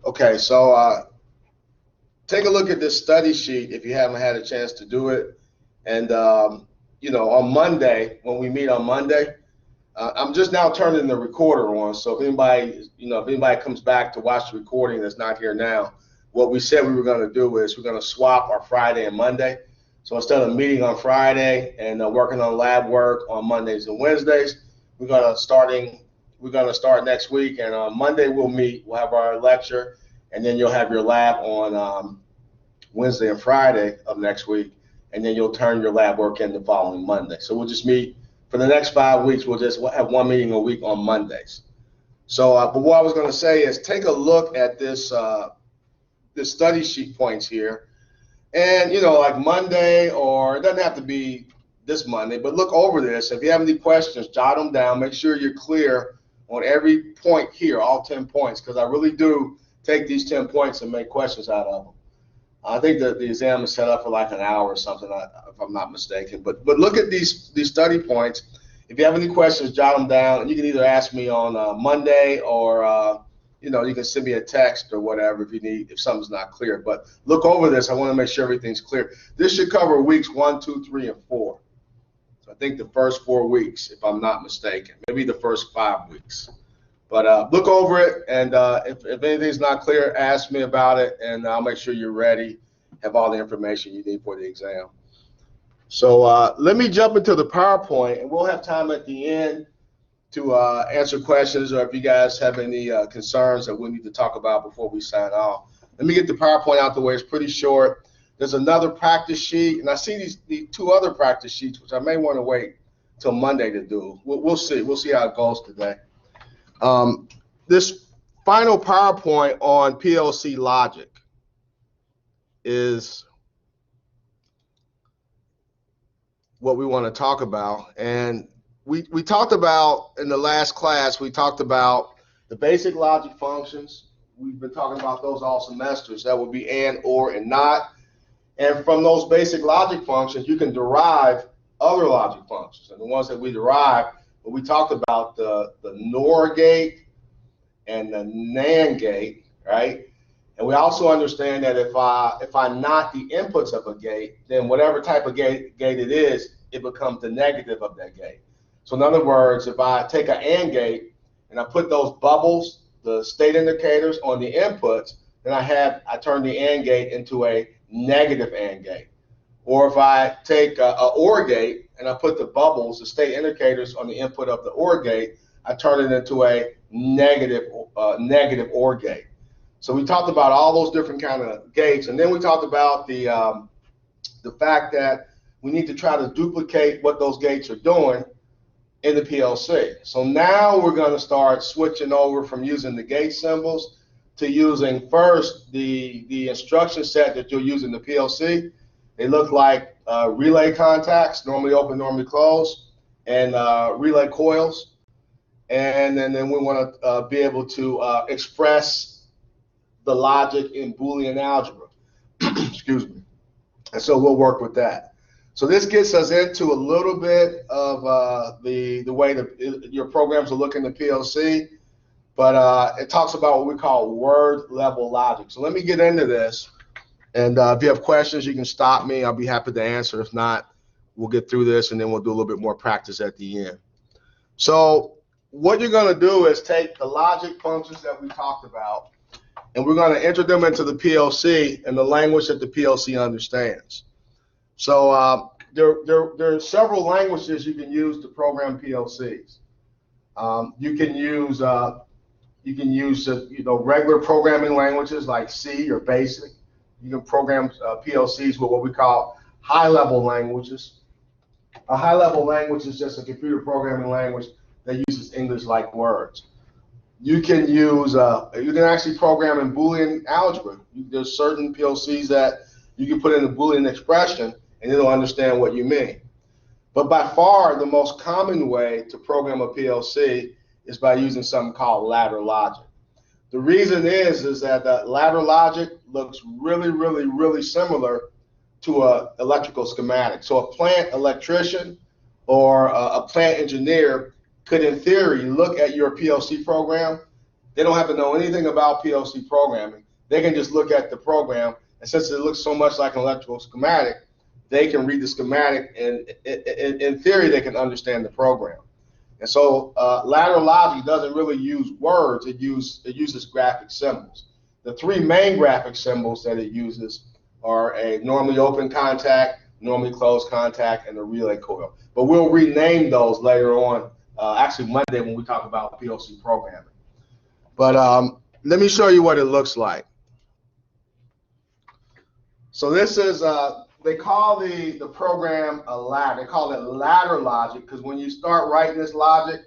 Okay, so take a look at this study sheet if you haven't had a chance to do it. And, on Monday, when we meet on Monday, I'm just now turning the recorder on. So if anybody comes back to watch the recording that's not here now, what we said we were going to do is we're going to swap our Friday and Monday. So instead of meeting on Friday and working on lab work on Mondays and Wednesdays, we're going to start next week. And on Monday we'll meet. We'll have our lecture, and then you'll have your lab on Wednesday and Friday of next week, and then you'll turn your lab work in the following Monday. So we'll just meet for the next 5 weeks. We'll just have one meeting a week on Mondays. So, but what I was going to say is take a look at this study sheet points here. And, like Monday, or it doesn't have to be this Monday, but look over this. If you have any questions, jot them down. Make sure you're clear on every point here, all 10 points, because I really do take these 10 points and make questions out of them. I think that the exam is set up for like an hour or something, if I'm not mistaken. But look at these study points. If you have any questions, jot them down, and you can either ask me on Monday, or you can send me a text or whatever if something's not clear. But look over this. I want to make sure everything's clear. This should cover weeks 1, 2, 3, and 4. So I think the first 4 weeks, if I'm not mistaken, maybe the first 5 weeks. But look over it, and if anything's not clear, ask me about it, and I'll make sure you're ready, have all the information you need for the exam. So let me jump into the PowerPoint, and we'll have time at the end to answer questions, or if you guys have any concerns that we need to talk about before we sign off. Let me get the PowerPoint out the way. It's pretty short. There's another practice sheet, and I see these 2 other practice sheets, which I may want to wait till Monday to do. We'll see. We'll see how it goes today. This final PowerPoint on PLC Logic is what we want to talk about. And we talked about, in the last class, we talked about the basic logic functions. We've been talking about those all semesters. That would be and, or, and not. And from those basic logic functions, you can derive other logic functions. And the ones that we derive, we talked about the NOR gate and the NAND gate, right? And we also understand that if I not the inputs of a gate, then whatever type of gate it is, it becomes the negative of that gate. So in other words, if I take an AND gate and I put those bubbles, the state indicators, on the inputs, then I turn the AND gate into a negative AND gate. Or if I take a OR gate and I put the bubbles, the state indicators, on the input of the OR gate, I turn it into a negative OR gate. So we talked about all those different kind of gates, and then we talked about the fact that we need to try to duplicate what those gates are doing in the PLC. So now we're going to start switching over from using the gate symbols to using first the instruction set that you'll use in the PLC. They look like relay contacts, normally open, normally closed, and relay coils. And then we want to be able to express the logic in Boolean algebra. Excuse me. And so we'll work with that. So this gets us into a little bit of the way that your programs will look in the PLC, but it talks about what we call word level logic. So let me get into this, and if you have questions, you can stop me. I'll be happy to answer. If not, we'll get through this, and then we'll do a little bit more practice at the end. So what you're going to do is take the logic functions that we talked about, and we're going to enter them into the PLC in the language that the PLC understands. So there are several languages you can use to program PLCs. You can use regular programming languages like C or BASIC. You can program PLCs with what we call high-level languages. A high-level language is just a computer programming language that uses English-like words. You can actually program in Boolean algebra. There's certain PLCs that you can put in a Boolean expression and it'll understand what you mean. But by far, the most common way to program a PLC is by using something called ladder logic. The reason is that ladder logic looks really, really, really similar to an electrical schematic. So a plant electrician or a plant engineer could, in theory, look at your PLC program, They don't have to know anything about PLC programming. They can just look at the program, and since it looks so much like an electrical schematic, they can read the schematic, and in theory, they can understand the program. And so lateral logic doesn't really use words. It uses graphic symbols. The three main graphic symbols that it uses are a normally open contact, normally closed contact, and a relay coil. But we'll rename those later on, actually Monday when we talk about PLC programming. But let me show you what it looks like. So this is, they call the program a ladder. They call it ladder logic because when you start writing this logic,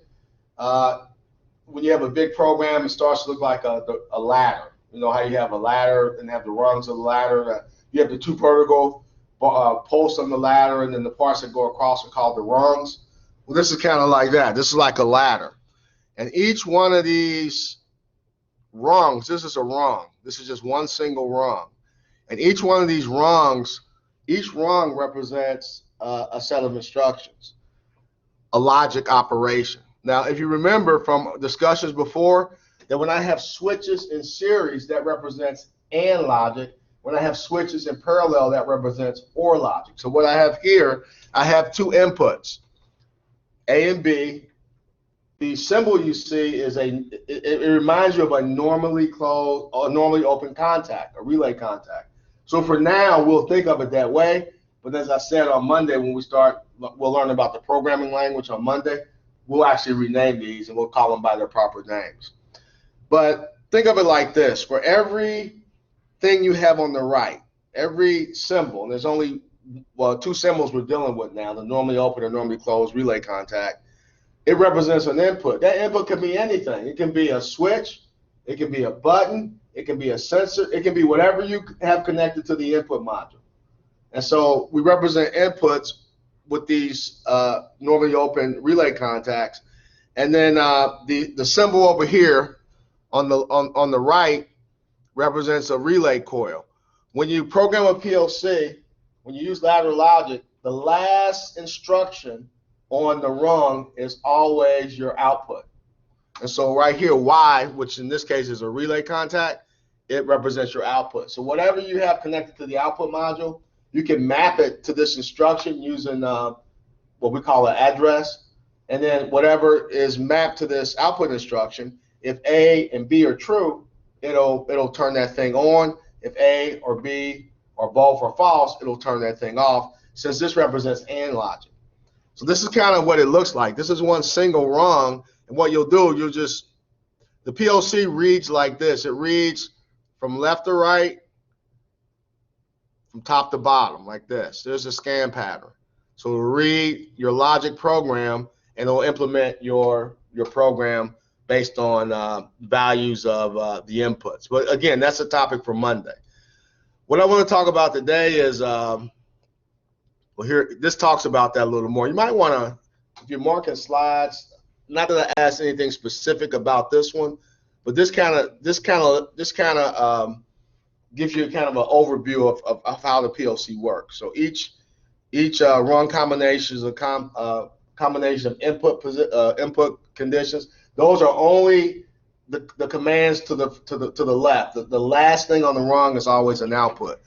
when you have a big program, it starts to look like a ladder. You know how you have a ladder and have the rungs of the ladder. You have the two vertical posts on the ladder, and then the parts that go across are called the rungs. Well, this is kind of like that. This is like a ladder. And each one of these rungs, this is a rung. This is just one single rung. And each one of these rungs, each rung represents a set of instructions, a logic operation. Now, if you remember from discussions before, that when I have switches in series, that represents AND logic. When I have switches in parallel, that represents OR logic. So what I have here, I have two inputs, A and B. The symbol you see is it reminds you of a normally closed or normally open contact, a relay contact. So for now, we'll think of it that way. But as I said on Monday, when we'll learn about the programming language on Monday. We'll actually rename these and we'll call them by their proper names. But think of it like this. For every thing you have on the right, every symbol, and there's only, well, two symbols we're dealing with now, the normally open or normally closed relay contact, it represents an input. That input can be anything. It can be a switch, it can be a button, it can be a sensor, it can be whatever you have connected to the input module. And so we represent inputs with these normally open relay contacts. And then the symbol over here on the right represents a relay coil. When you program a PLC, when you use lateral logic, the last instruction on the rung is always your output. And so right here, Y, which in this case is a relay contact, it represents your output. So whatever you have connected to the output module, you can map it to this instruction using what we call an address. And then whatever is mapped to this output instruction, if A and B are true, it'll turn that thing on. If A or B or both are false, it'll turn that thing off, since this represents AND logic. So this is kind of what it looks like. This is one single rung, and what you'll do, the PLC reads like this. It reads from left to right, from top to bottom, like this. There's a scan pattern. So it'll read your logic program, and it'll implement your program based on values of the inputs. But again, that's a topic for Monday. What I want to talk about today is, well, here, this talks about that a little more. You might want to, if you're marking slides, not that I ask anything specific about this one, but this kind of gives you kind of an overview of how the PLC works. So each rung combination is a combination of input conditions. Those are only the commands to the left. The last thing on the rung is always an output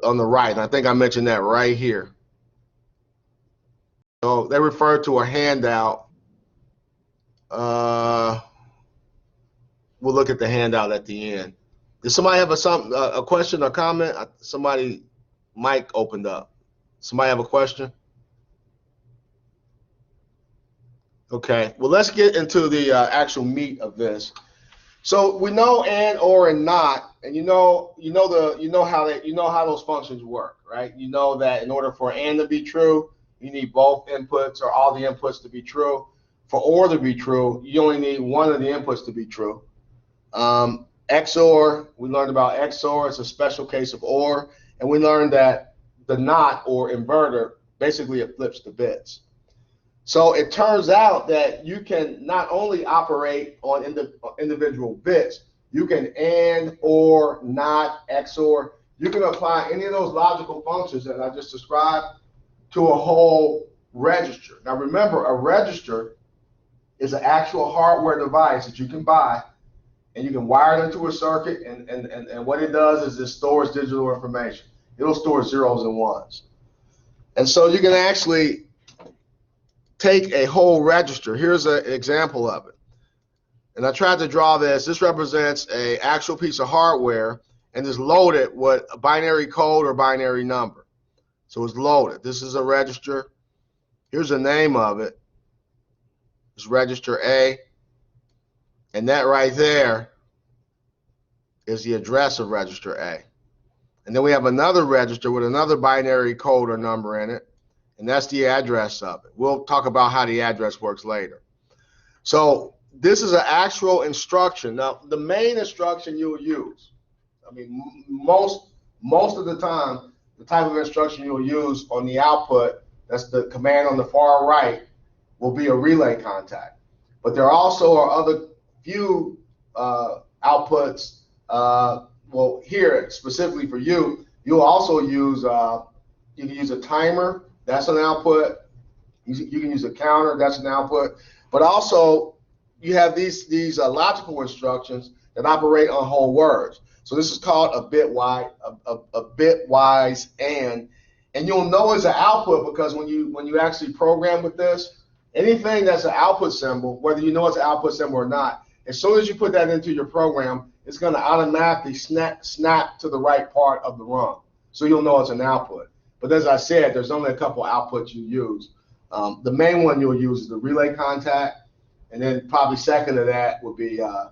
on the right. And I think I mentioned that right here. So they refer to a handout. We'll look at the handout at the end. Does somebody have a question or comment? Somebody, mic opened up. Somebody have a question? Okay. Well, let's get into the actual meat of this. So we know and, or, and not, and you know how those functions work, right? You know that in order for and to be true, you need both inputs or all the inputs to be true. For or to be true, you only need one of the inputs to be true. XOR, we learned about XOR. It's a special case of OR, and we learned that the NOT or inverter, basically it flips the bits. So it turns out that you can not only operate on individual bits, you can AND, OR, NOT, XOR. You can apply any of those logical functions that I just described to a whole register. Now remember, a register is an actual hardware device that you can buy, and you can wire it into a circuit, and what it does is it stores digital information. It'll store zeros and ones. And so you can actually take a whole register. Here's an example of it. And I tried to draw this. This represents an actual piece of hardware, and is loaded with a binary code or binary number. So it's loaded. This is a register. Here's the name of it. It's register A. And that right there is the address of register A. And then we have another register with another binary code or number in it, and that's the address of it. We'll talk about how the address works later. So this is an actual instruction. Now, the main instruction you'll use, I mean, most of the time, the type of instruction you'll use on the output, that's the command on the far right, will be a relay contact. But there also are other few outputs. Well, here specifically for you, you'll also use you can use a timer. That's an output. You can use a counter. That's an output. But also, you have these logical instructions that operate on whole words. So this is called a bitwise and you'll know it's an output because when you actually program with this, anything that's an output symbol, whether you know it's an output symbol or not, as soon as you put that into your program, it's going to automatically snap to the right part of the rung. So you'll know it's an output. But as I said, there's only a couple outputs you use. The main one you'll use is the relay contact, and then probably second to that would be a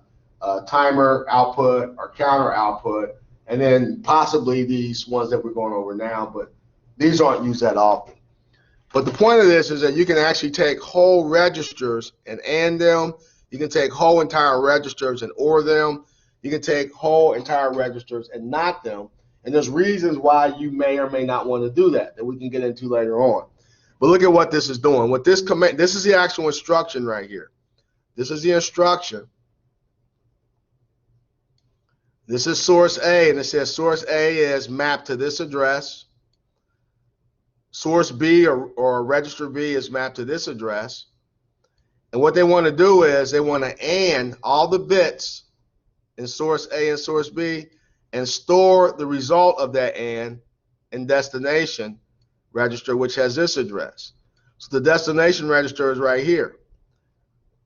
timer output or counter output, and then possibly these ones that we're going over now, but these aren't used that often. But the point of this is that you can actually take whole registers and AND them. You can take whole entire registers and OR them. You can take whole entire registers and NOT them. And there's reasons why you may or may not want to do that we can get into later on. But look at what this is doing. What this command, this is the actual instruction right here. This is the instruction. This is source A, and it says source A is mapped to this address. Source B or register B is mapped to this address. And what they want to do is they want to AND all the bits in source A and source B and store the result of that AND in destination register, which has this address. So the destination register is right here.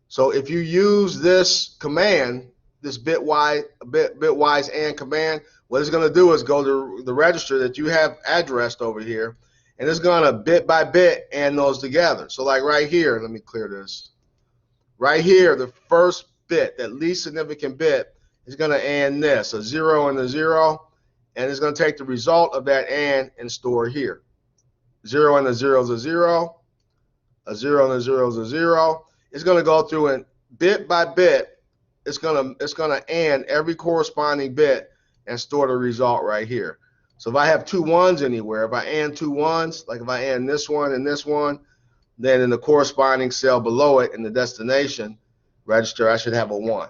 So if you use this command, this bitwise AND command, what it's going to do is go to the register that you have addressed over here, and it's going to bit by bit AND those together. So like right here, let me clear this. Right here, the first bit, that least significant bit, is going to AND this, a 0 and a 0, and it's going to take the result of that and store here. 0 and a 0 is a 0, a 0 and a 0 is a 0. It's going to go through and bit by bit, it's going to AND every corresponding bit and store the result right here. So if I have two ones anywhere, if I AND two ones, like if I AND this one and this one, then in the corresponding cell below it in the destination register, I should have a 1.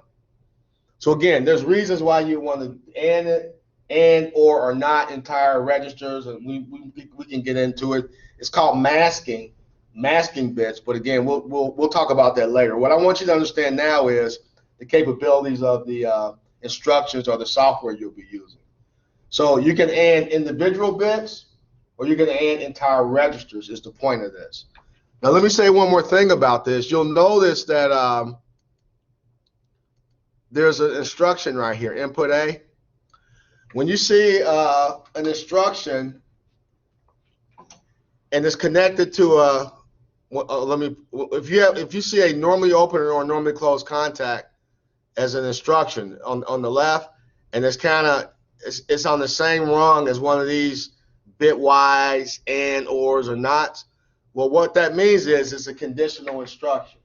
So again, there's reasons why you want to AND it, and or not entire registers, and we can get into it. It's called masking bits, but again, we'll talk about that later. What I want you to understand now is the capabilities of the instructions or the software you'll be using. So you can AND individual bits, or you can AND entire registers is the point of this. Now let me say one more thing about this. You'll notice that there's an instruction right here, input A. When you see an instruction and it's connected to a, if you see a normally open or normally closed contact as an instruction on the left, and it's it's on the same rung as one of these bitwise and ors or nots. Well, what that means is it's a conditional instruction.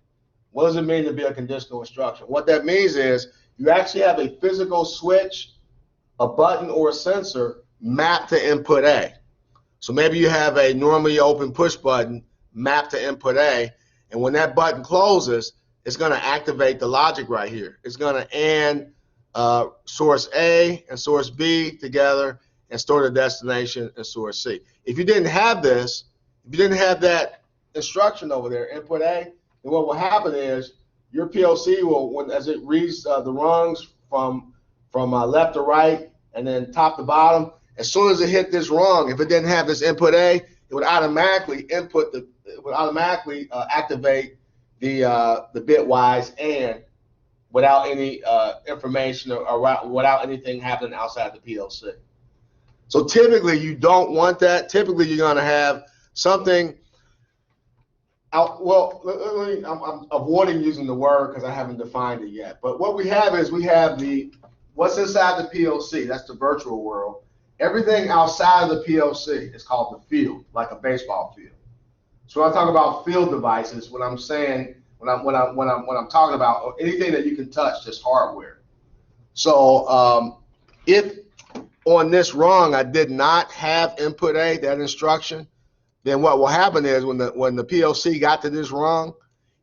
What does it mean to be a conditional instruction? What that means is you actually have a physical switch, a button, or a sensor mapped to input A. So maybe you have a normally open push button mapped to input A, and when that button closes, it's going to activate the logic right here. It's going to AND source A and source B together and store the destination in source C. If you didn't have this, if you didn't have that instruction over there, input A, then what will happen is your PLC will, as it reads the rungs from left to right and then top to bottom, as soon as it hit this rung, if it didn't have this input A, it would automatically activate the bitwise and without any information or without anything happening outside the PLC. So typically you don't want that. Typically you're going to have something out. Well, I'm avoiding using the word because I haven't defined it yet. But what we have is what's inside the PLC. That's the virtual world. Everything outside of the PLC is called the field, like a baseball field. So when I talk about field devices, what I'm saying when I'm talking about anything that you can touch, just hardware. So if on this rung I did not have input A, that instruction, then what will happen is when the PLC got to this rung,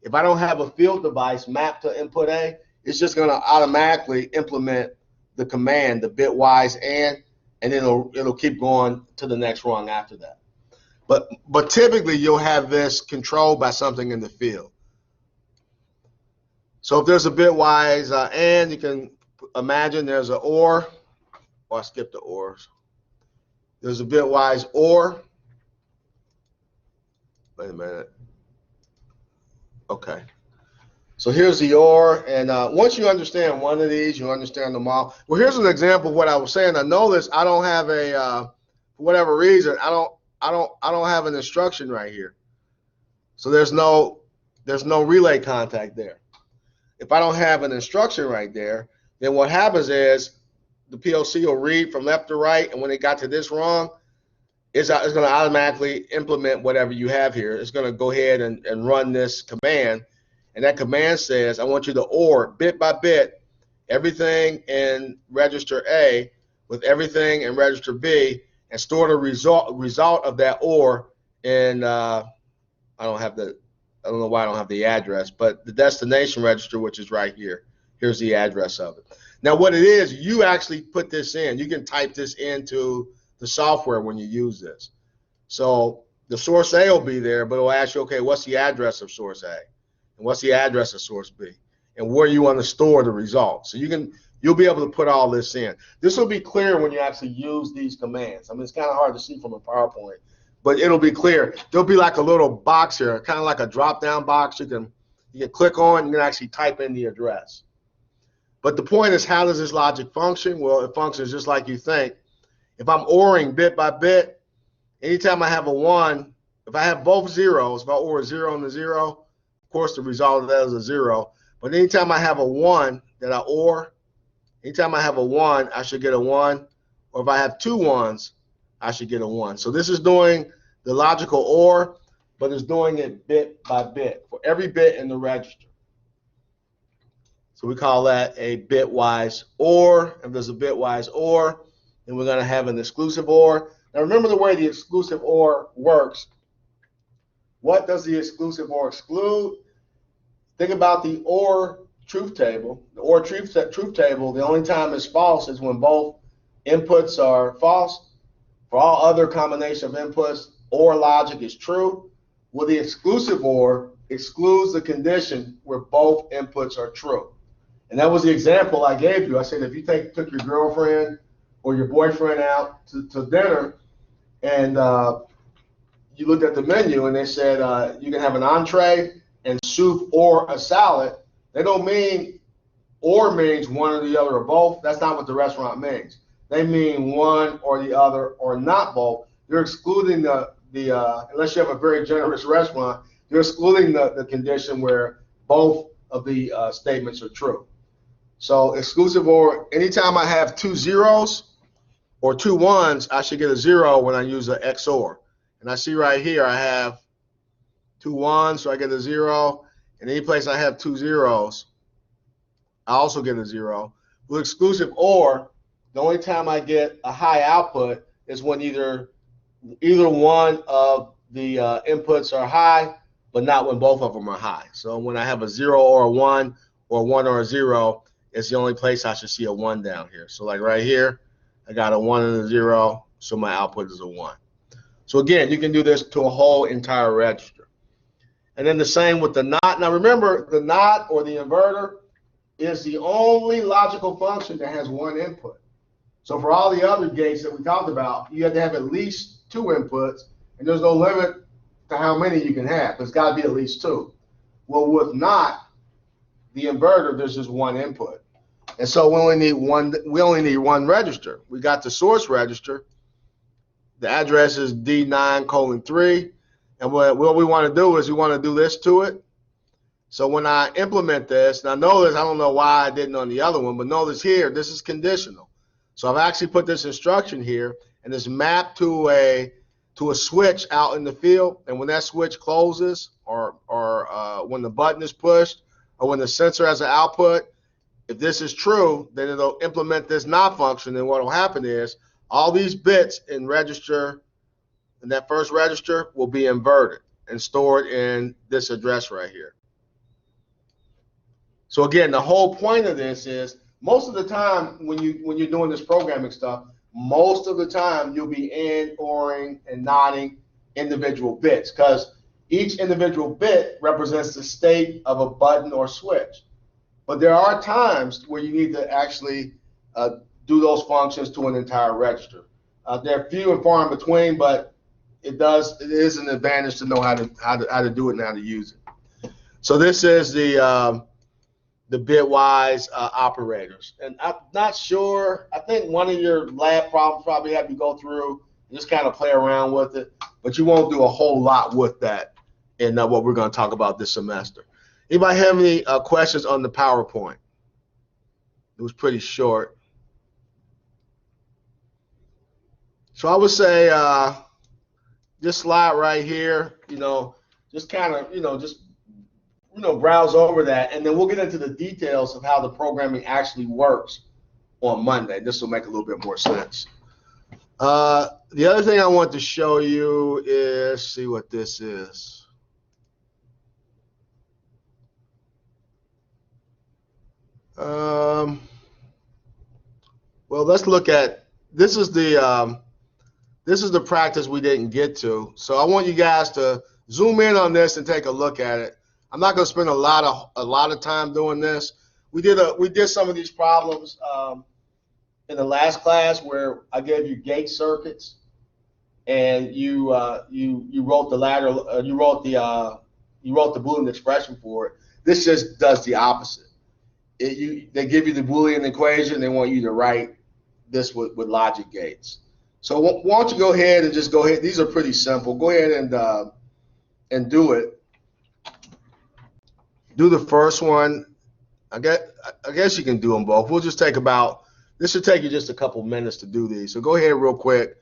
if I don't have a field device mapped to input A, it's just going to automatically implement the command, the bitwise and then it'll keep going to the next rung after that. But typically you'll have this controlled by something in the field. So if there's a bitwise and, you can imagine there's an or. I skipped the ors. There's a bitwise or. Wait a minute. Okay. So here's the or, and once you understand one of these, you understand them all. Well, here's an example of what I was saying. I noticed I don't have a, for whatever reason, I don't have an instruction right here. So there's no relay contact there. If I don't have an instruction right there, then what happens is the PLC will read from left to right, and when it got to this rung, it's going to automatically implement whatever you have here. It's going to go ahead and run this command, and that command says, I want you to OR bit by bit everything in register A with everything in register B, and store the result of that OR in I don't know why I don't have the address, but the destination register, which is right here. Here's the address of it. Now what it is, you actually put this in. You can type this into the software when you use this. So the source A will be there, but it'll ask you, okay, what's the address of source A? And what's the address of source B? And where you want to store the results. So you'll be able to put all this in. This will be clear when you actually use these commands. I mean, it's kind of hard to see from a PowerPoint, but it'll be clear. There'll be like a little box here, kind of like a drop-down box you can click on. You can actually type in the address. But the point is, how does this logic function? Well, it functions just like you think. If I'm ORing bit by bit, anytime I have a 1, if I have both zeros, if I OR a 0 and a 0, of course the result of that is a 0. But anytime I have a 1 that I OR, anytime I have a 1, I should get a 1. Or if I have 2 1s, I should get a 1. So this is doing the logical OR, but it's doing it bit by bit for every bit in the register. So we call that a bitwise OR. If there's a bitwise OR, then we're going to have an exclusive OR. Now remember the way the exclusive OR works. What does the exclusive OR exclude? Think about the OR truth table. The OR truth table, the only time it's false is when both inputs are false. For all other combination of inputs, OR logic is true. Well, the exclusive OR excludes the condition where both inputs are true. And that was the example I gave you. I said if you took your girlfriend or your boyfriend out to dinner and you looked at the menu and they said you can have an entree and soup or a salad, they don't mean or means one or the other or both. That's not what the restaurant means. They mean one or the other or not both. They're excluding the unless you have a very generous restaurant, they're excluding the condition where both of the statements are true. So exclusive OR, anytime I have 2 zeros or 2 1s, I should get a 0 when I use an XOR. And I see right here I have 2 1s, so I get a 0. And any place I have 2 zeros, I also get a 0. With exclusive OR, the only time I get a high output is when either one of the inputs are high, but not when both of them are high. So when I have a 0 or a 1 or a 1 or a 0, it's the only place I should see a 1 down here. So like right here, I got a 1 and a 0, so my output is a 1. So again, you can do this to a whole entire register. And then the same with the NOT. Now remember, the NOT or the inverter is the only logical function that has one input. So for all the other gates that we talked about, you have to have at least 2 inputs, and there's no limit to how many you can have. There's got to be at least 2. Well, with NOT, the inverter, there's just one input. And so we only need one register. We got the source register. The address is D9:3. And what we want to do is we want to do this to it. So when I implement this, now notice, I don't know why I didn't on the other one, but notice here, this is conditional. So I've actually put this instruction here, and it's mapped to a switch out in the field. And when that switch closes, or when the button is pushed, or when the sensor has an output, if this is true, then it'll implement this NOT function. And what will happen is all these bits in that first register will be inverted and stored in this address right here. So again, the whole point of this is most of the time when you're doing this programming stuff, most of the time you'll be ORing and NOTing individual bits, because each individual bit represents the state of a button or switch. But there are times where you need to actually do those functions to an entire register. They're few and far in between, but it is an advantage to know how to do it and how to use it. So this is the bitwise operators, and I'm not sure. I think one of your lab problems probably have you go through and just kind of play around with it, but you won't do a whole lot with that in what we're going to talk about this semester. Anybody have any questions on the PowerPoint? It was pretty short. So I would say this slide right here, just kind of, browse over that, and then we'll get into the details of how the programming actually works on Monday. This will make a little bit more sense. The other thing I want to show you is, see what this is. Well, let's look at, this is the practice we didn't get to. So I want you guys to zoom in on this and take a look at it. I'm not going to spend a lot of time doing this. We did some of these problems in the last class where I gave you gate circuits, and you wrote the Boolean expression for it. This just does the opposite. They give you the Boolean equation. They want you to write this with logic gates. So why don't you go ahead and just go ahead. These are pretty simple. Go ahead and do it. Do the first one. I guess you can do them both. We'll just take this should take you just a couple minutes to do these. So go ahead real quick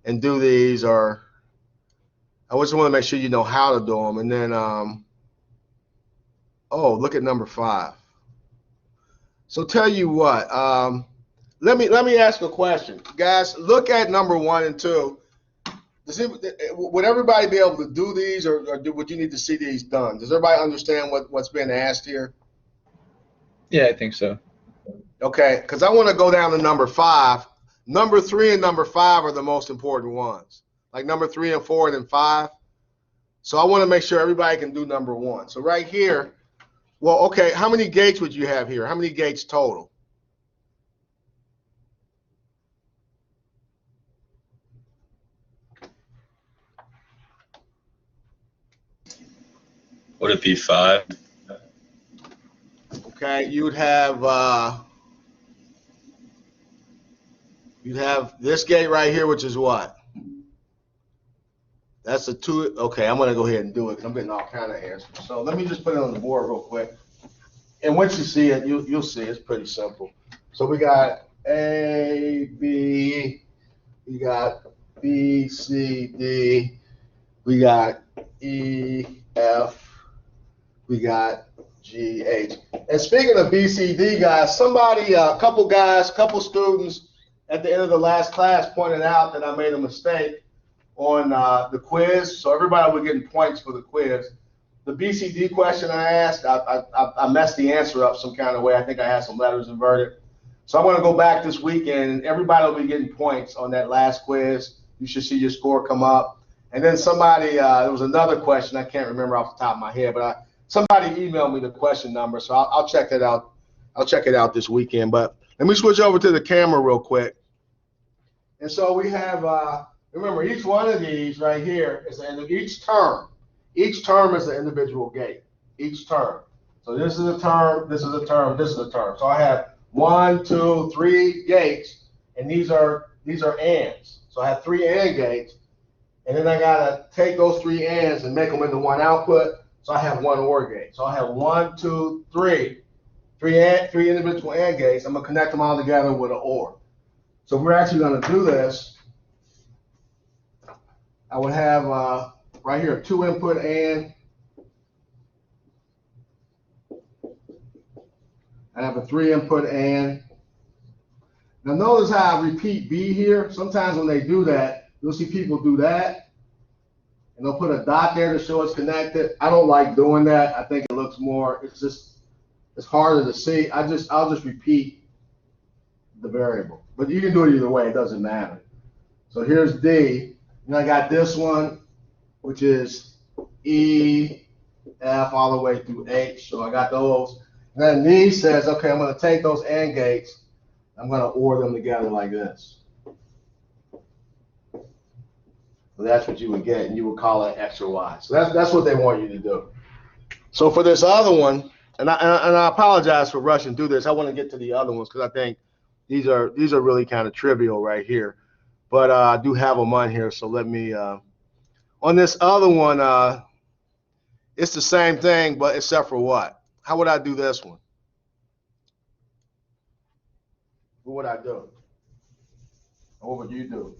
and do these, or I just want to make sure you know how to do them. And then, look at number 5. So tell you what, let me ask a question. Guys, look at number 1 and 2. Would everybody be able to do these, or would you need to see these done? Does everybody understand what's being asked here? Yeah, I think so. Okay, because I want to go down to number 5. Number 3 and number 5 are the most important ones, like number 3 and 4 and then 5. So I want to make sure everybody can do number 1. So right here, well, okay, how many gates would you have here? How many gates total? Would it be 5? Okay, you'd have this gate right here, which is what? That's a 2. Okay, I'm gonna go ahead and do it because I'm getting all kind of answers. So let me just put it on the board real quick. And once you see it, you'll see it's pretty simple. So we got A, B, we got B, C, D, we got E, F, we got G, H. And speaking of B, C, D, guys, a couple students at the end of the last class pointed out that I made a mistake on the quiz. So everybody was getting points for the quiz. The BCD question I asked, I messed the answer up some kind of way. I think I had some letters inverted. So I'm going to go back this weekend, and everybody will be getting points on that last quiz. You should see your score come up. And then somebody, there was another question I can't remember off the top of my head, but somebody emailed me the question number, so I'll check that out. I'll check it out this weekend. But let me switch over to the camera real quick. And so we have, remember, each one of these right here is the end of each term. Each term is an individual gate. Each term. So this is a term, this is a term, this is a term. So I have 1, 2, 3 gates, and these are ANDs. So I have 3 AND gates, and then I gotta take those 3 ANDs and make them into one output. So I have 1 OR gate. So I have 1, 2, 3, 3 individual AND gates. I'm gonna connect them all together with an OR. So if we're actually gonna do this, I would have right here 2 input AND. I have a 3 input AND. Now notice how I repeat B here. Sometimes when they do that, you'll see people do that, and they'll put a dot there to show it's connected. I don't like doing that. I think it looks more, it's harder to see. I'll just repeat the variable. But you can do it either way, it doesn't matter. So here's D, and I got this one, which is E, F, all the way through H. So I got those. And then D says, okay, I'm gonna take those AND gates, I'm gonna OR them together like this. So that's what you would get, and you would call it X or Y. So that's what they want you to do. So for this other one, and I apologize for rushing through this. I want to get to the other ones because I think these are really kind of trivial right here. But I do have them on here, so let me. On this other one, it's the same thing, but except for what? How would I do this one? What would I do? What would you do?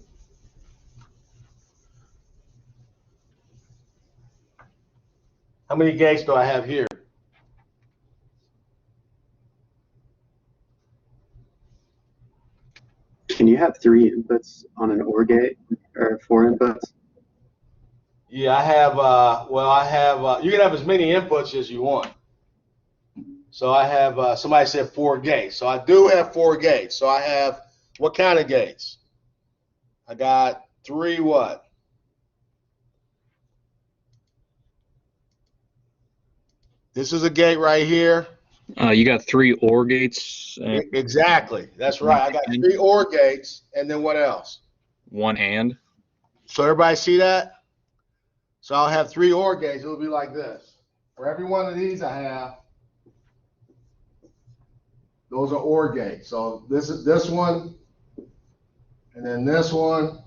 How many gates do I have here? Can you have 3 inputs on an OR gate, or 4 inputs? Yeah, I have, you can have as many inputs as you want. So I have, somebody said 4 gates. So I do have 4 gates. So I have, what kind of gates? I got 3 what? This is a gate right here. You got 3 OR gates. Exactly. That's right. I got 3 OR gates, and then what else? 1 AND. So everybody see that? So I'll have 3 OR gates. It'll be like this. For every one of these I have, those are OR gates. So this is this one, and then this one,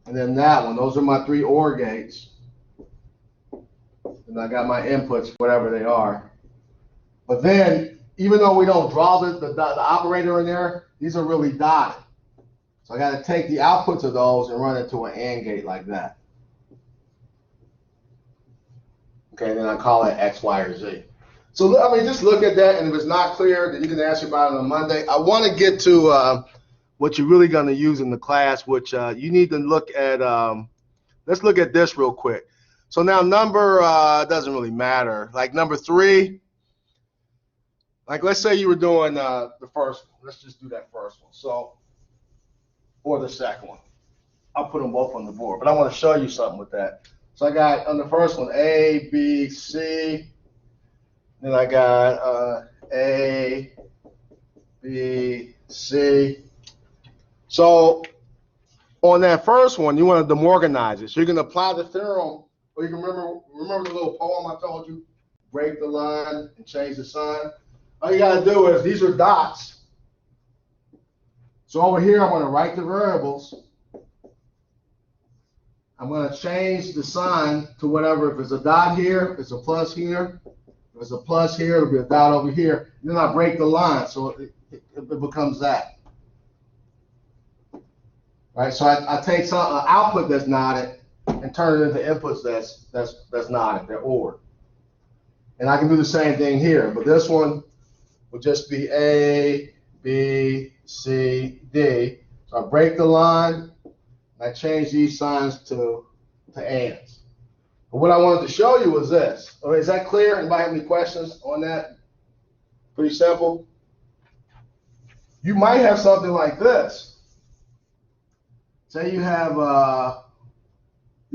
and then that one. Those are my 3 OR gates. And I got my inputs, whatever they are. But then, even though we don't draw the operator in there, these are really dotted. So I got to take the outputs of those and run it to an AND gate like that. Okay, then I call it X, Y, or Z. So, I mean, just look at that, and if it's not clear, then you can ask me about it on Monday. I want to get to what you're really going to use in the class, which you need to look at. Let's look at this real quick. So now number doesn't really matter. Like number 3, like let's say you were doing the first one. Let's just do that first one. So, or the second one. I'll put them both on the board, but I want to show you something with that. So I got on the first one, A, B, C. Then I got A, B, C. So on that first one, you want to demorganize it. So you can apply the theorem, or you can remember the little poem I told you? Break the line and change the sign. All you got to do is, these are dots. So over here, I'm going to write the variables. I'm going to change the sign to whatever. If it's a dot here, it's a plus here. If it's a plus here, it'll be a dot over here. Then I break the line, so it becomes that. Right? So I take some output that's knotted and turn it into inputs that's knotted. They're ORed. And I can do the same thing here, but this one will just be A, B, C, D. So I break the line, and I change these signs to ANDs. But what I wanted to show you was this. Okay, is that clear? Anybody have any questions on that? Pretty simple. You might have something like this. Say you have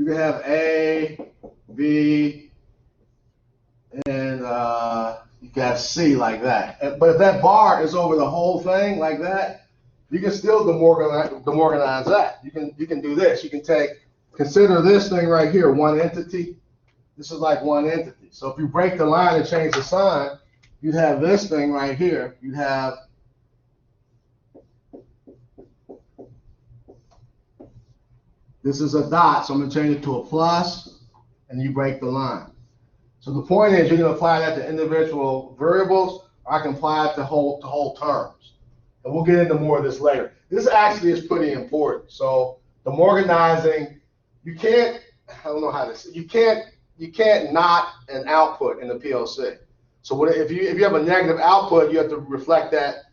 You can have A, B, and you can have C like that. But if that bar is over the whole thing like that, you can still demorganize that. You can do this. You can consider this thing right here one entity. This is like one entity. So if you break the line and change the sign, you'd have this thing right here. You'd have this is a dot, so I'm going to change it to a plus, and you break the line. So the point is, you're going to apply that to individual variables, or I can apply it to whole terms. And we'll get into more of this later. This actually is pretty important. So the organizing, you can't, I don't know how to say, you can't not an output in the PLC. So if you have a negative output, you have to reflect that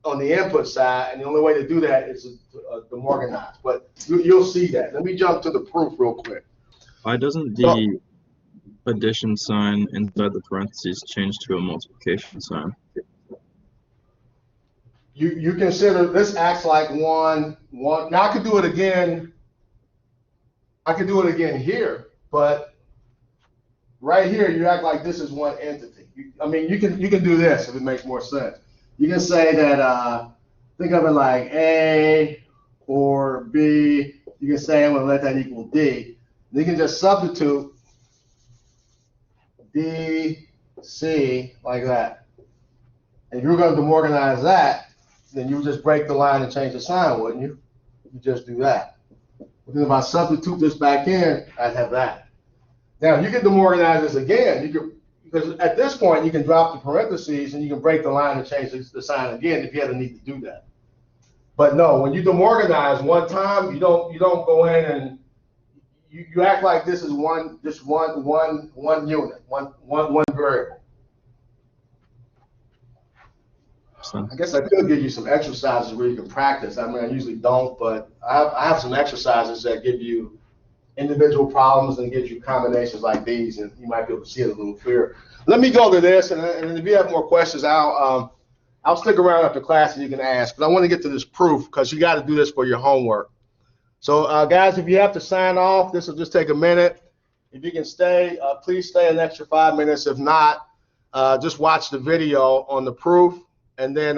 on the input side, and the only way to do that is to demorganize. But you'll see that. Let me jump to the proof real quick. Why doesn't the addition sign inside the parentheses change to a multiplication sign? You consider this acts like one. Now I could do it again. I could do it again here, but right here you act like this is one entity. I mean, you can do this if it makes more sense. You can say that, think of it like A or B. You can say I'm going to let that equal D. Then you can just substitute D, C, like that. And if you're going to demorganize that, then you would just break the line and change the sign, wouldn't you? You just do that. But then if I substitute this back in, I'd have that. Now, you can demorganize this again. Because at this point, you can drop the parentheses and you can break the line and change the sign again if you have the need to do that. But no, when you demorganize one time, you don't go in and you act like this is one unit, one variable. I guess I could give you some exercises where you can practice. I mean, I usually don't, but I have some exercises that give you individual problems and gives you combinations like these, and you might be able to see it a little clearer. Let me go to this, and if you have more questions, I'll stick around after class and you can ask. But I want to get to this proof because you got to do this for your homework. So, guys, if you have to sign off, this will just take a minute. If you can stay, please stay an extra 5 minutes. If not, just watch the video on the proof, and then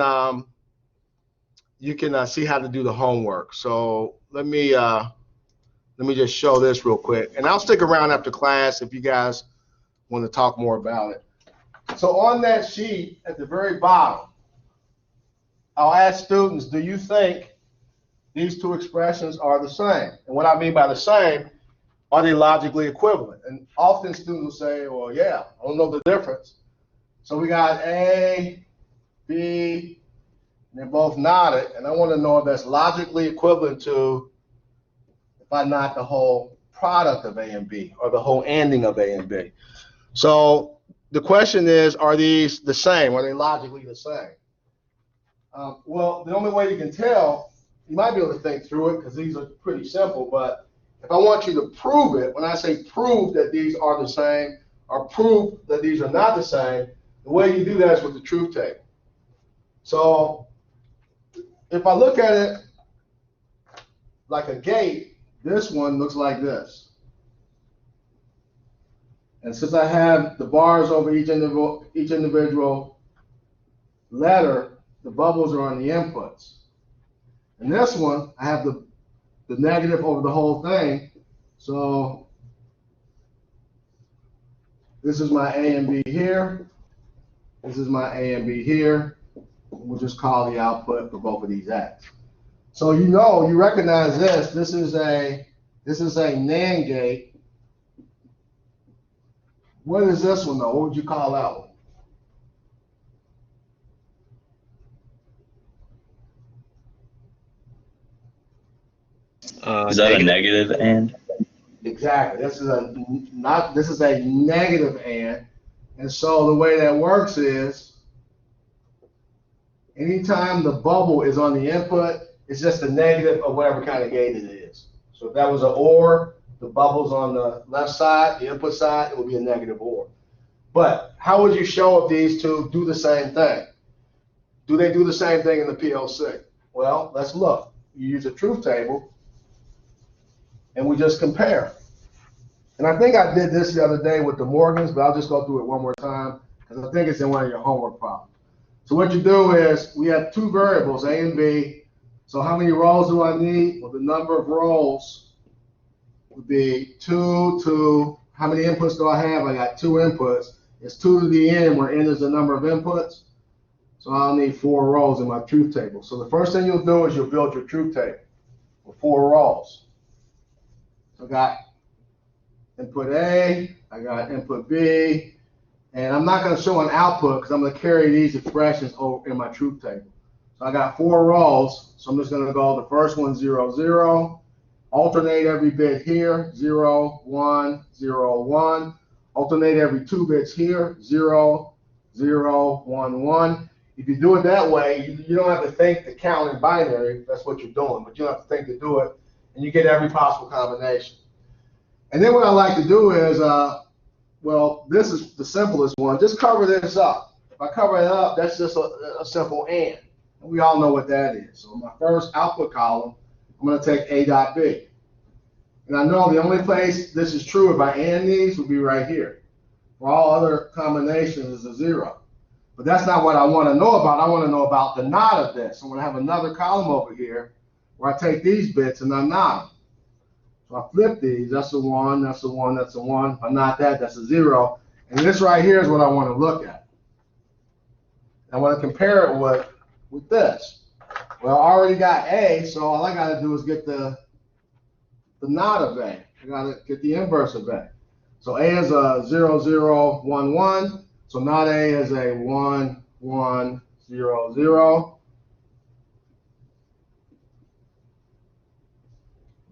you can see how to do the homework. So let me just show this real quick, and I'll stick around after class if you guys want to talk more about it. So on that sheet at the very bottom, I'll ask students, do you think these two expressions are the same? And what I mean by the same, are they logically equivalent? And often students will say, well, yeah, I don't know the difference. So we got A, B, and they're both knotted, and I want to know if that's logically equivalent to if I knot the whole product of A and B, or the whole ANDing of A and B. So the question is, are these the same? Are they logically the same? Well, the only way you can tell, you might be able to think through it because these are pretty simple, but if I want you to prove it, when I say prove that these are the same or prove that these are not the same, the way you do that is with the truth table. So if I look at it like a gate, this one looks like this. And since I have the bars over each individual letter, the bubbles are on the inputs. And this one, I have the negative over the whole thing. So this is my A and B here. This is my A and B here. We'll just call the output for both of these X. So you recognize this. This is a NAND gate. What is this one though? What would you call that one? Is that a negative and? Exactly. This is a negative and so the way that works is anytime the bubble is on the input, it's just a negative of whatever kind of gate it is. So if that was an OR, the bubble's on the left side, the input side, it would be a negative OR. But how would you show if these two do the same thing? Do they do the same thing in the PLC? Well, let's look. You use a truth table, and we just compare. And I think I did this the other day with the Morgans, but I'll just go through it one more time because I think it's in one of your homework problems. So what you do is we have two variables, A and B. So how many rows do I need? Well, the number of rows would be 2 to, how many inputs do I have? I got 2 inputs. It's 2 to the n, where n is the number of inputs. So I'll need 4 rows in my truth table. So the first thing you'll do is you'll build your truth table with 4 rows. So I got input A, I got input B, and I'm not going to show an output because I'm going to carry these expressions over in my truth table. So I got 4 rows, so I'm just going to go the first one 0, 0, alternate every bit here, 0, 1, 0, 1, alternate every 2 bits here, 0, 0, 1, 1. If you do it that way, you don't have to think to count in binary, that's what you're doing, but you don't have to think to do it, and you get every possible combination. And then what I like to do is, well, this is the simplest one. Just cover this up. If I cover it up, that's just a simple AND. And we all know what that is. So my first output column, I'm going to take A dot B. And I know the only place this is true if I AND these would be right here. For all other combinations is a 0. But that's not what I want to know about. I want to know about the NOT of this. I'm going to have another column over here where I take these bits and I NOT them. So I flip these, that's a 1, that's a 1, that's a 1. If I not that, that's a 0. And this right here is what I want to look at. I want to compare it with this. Well, I already got A, so all I got to do is get the NOT of A. I got to get the inverse of A. So A is a 0, 0, 1, 1. So NOT A is a 1, 1, 0, 0.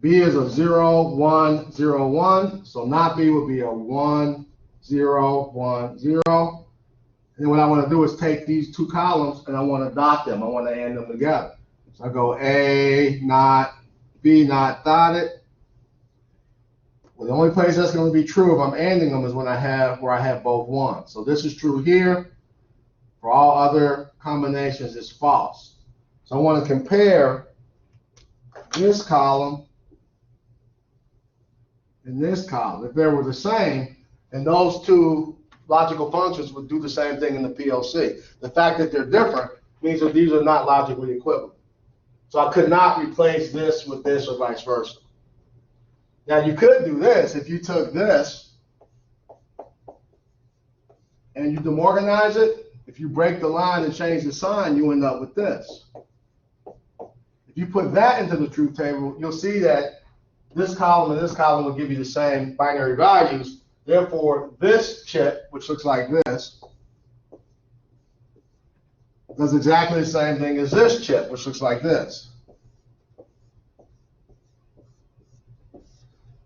B is a 0, 1, 0, 1. So NOT B would be a 1, 0, 1, 0. And then what I want to do is take these 2 columns and I want to dot them. I want to AND them together. So I go A, NOT, B, NOT, dotted. Well, the only place that's going to be true if I'm ANDing them is when I have both 1s. So this is true here. For all other combinations, it's false. So I want to compare this column and this column. If they were the same, then those 2 logical functions would do the same thing in the PLC. The fact that they're different means that these are not logically equivalent. So I could not replace this with this or vice versa. Now you could do this if you took this and you demorganize it. If you break the line and change the sign, you end up with this. If you put that into the truth table, you'll see that this column and this column will give you the same binary values. Therefore, this chip, which looks like this, does exactly the same thing as this chip, which looks like this.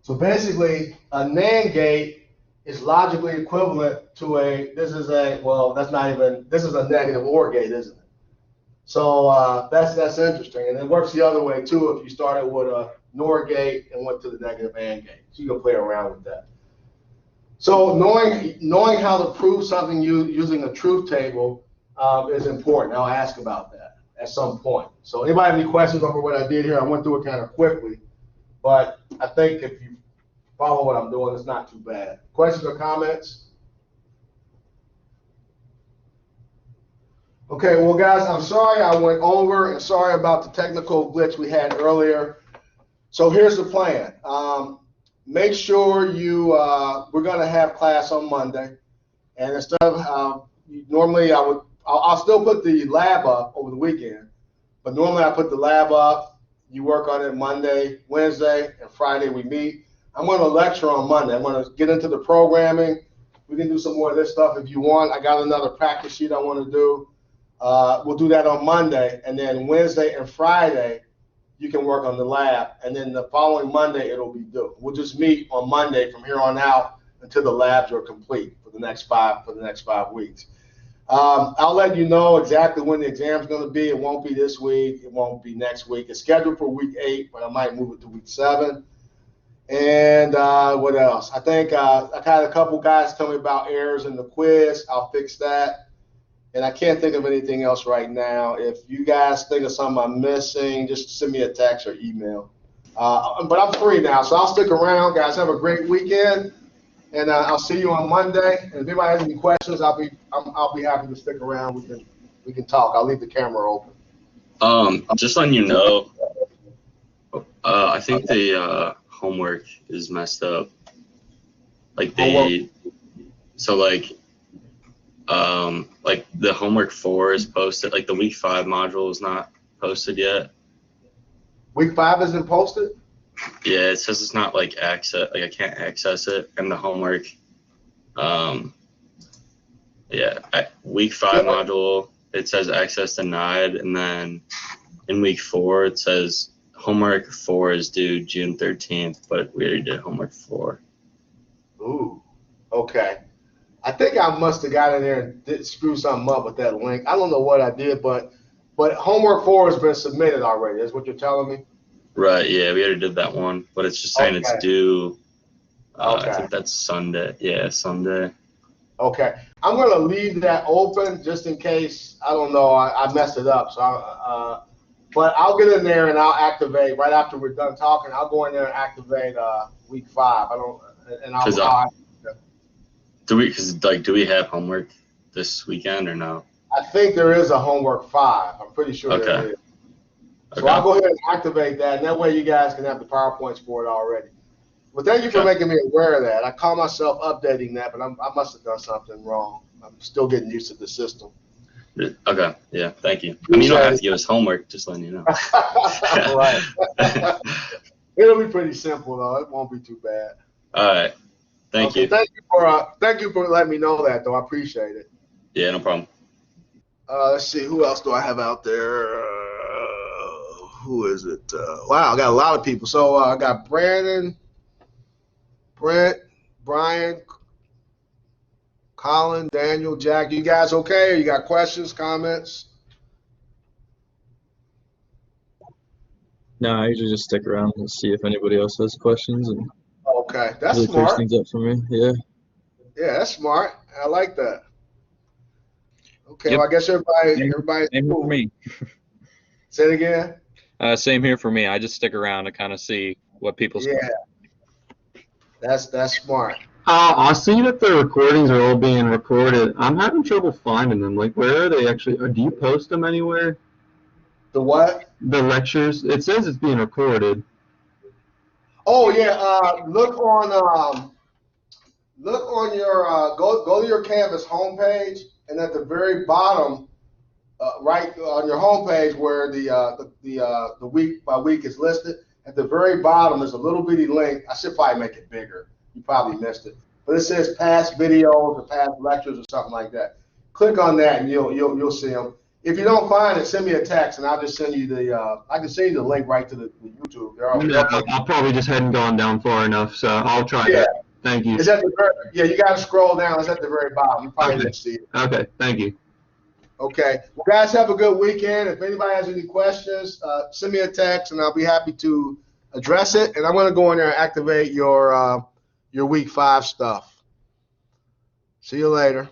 So basically, a NAND gate is logically equivalent to this is a negative OR gate, isn't it? So that's interesting. And it works the other way too if you started with a NOR gate and went to the negative AND gate. So you can play around with that. So knowing how to prove something using a truth table is important. I'll ask about that at some point. So anybody have any questions over what I did here? I went through it kind of quickly, but I think if you follow what I'm doing, it's not too bad. Questions or comments? Okay, well, guys, I'm sorry I went over and sorry about the technical glitch we had earlier. So here's the plan. Make sure we're going to have class on Monday. And instead of, normally I'll still put the lab up over the weekend, but normally I put the lab up. You work on it Monday, Wednesday, and Friday we meet. I'm going to lecture on Monday. I'm going to get into the programming. We can do some more of this stuff if you want. I got another practice sheet I want to do. We'll do that on Monday. And then Wednesday and Friday, you can work on the lab. And then the following Monday, it'll be due. We'll just meet on Monday from here on out until the labs are complete for the next 5 weeks. I'll let you know exactly when the exam's going to be. It won't be this week. It won't be next week. It's scheduled for week 8, but I might move it to week 7. And what else? I think I've had a couple guys tell me about errors in the quiz. I'll fix that. And I can't think of anything else right now. If you guys think of something I'm missing, just send me a text or email. But I'm free now, so I'll stick around. Guys, have a great weekend, and I'll see you on Monday. And if anybody has any questions, I'll be happy to stick around. We can talk. I'll leave the camera open. Just letting you know, I think the homework is messed up. Like the homework 4 is posted. Like the week 5 module is not posted yet. Week 5 isn't posted? Yeah, it says it's not like access. Like I can't access it, and the homework. Week 5 module, it says access denied, and then in week 4 it says homework 4 is due June 13th, but we already did homework 4. Ooh, okay. I think I must have got in there and did screw something up with that link. I don't know what I did, but homework 4 has been submitted already. Is what you're telling me? Right. Yeah, we already did that one, but it's just saying it's due. Okay. I think that's Sunday. Yeah, Sunday. Okay. I'm gonna leave that open just in case. I don't know. I messed it up. So, but I'll get in there and I'll activate right after we're done talking. I'll go in there and activate week 5. Do we have homework this weekend or no? I think there is a homework 5. I'm pretty sure there is. So I'll go ahead and activate that, and that way you guys can have the PowerPoints for it already. Well, thank you for making me aware of that. I call myself updating that, but I must have done something wrong. I'm still getting used to the system. Okay. Yeah. Thank you. I mean, you don't have to give us homework. Just letting you know. Right. It'll be pretty simple though. It won't be too bad. All right. Thank you. Thank you for letting me know that though. I appreciate it. Yeah. No problem. Let's see. Who else do I have out there? Who is it? Wow, I got a lot of people. So I got Brandon, Brent, Brian, Colin, Daniel, Jack. You guys okay? Or you got questions, comments? No, I usually just stick around and see if anybody else has questions, and Okay, that's really clears smart. things up for me. Yeah. Yeah, that's smart. I like that. Okay, Yep. well, I guess everybody's Same here cool. for me. Say it again. Same here for me. I just stick around to kind of see what people's. Yeah, that's smart. I see that the recordings are all being recorded. I'm having trouble finding them. Like, where are they actually? Or do you post them anywhere? The what? The lectures. It says it's being recorded. Oh yeah. Look on your go to your Canvas homepage, and at the very bottom, right on your homepage where the week by week is listed, at the very bottom there's a little bitty link. I should probably make it bigger. You probably missed it, but it says past videos or past lectures or something like that. Click on that and you'll see them. If you don't find it, send me a text and I'll just send you I can send you the link right to the YouTube. I probably just hadn't gone down far enough, so I'll try that. Thank you. It's at the you got to scroll down. It's at the very bottom. You probably didn't see it. Okay, thank you. Okay. Well, guys, have a good weekend. If anybody has any questions, send me a text, and I'll be happy to address it. And I'm going to go in there and activate your week 5 stuff. See you later.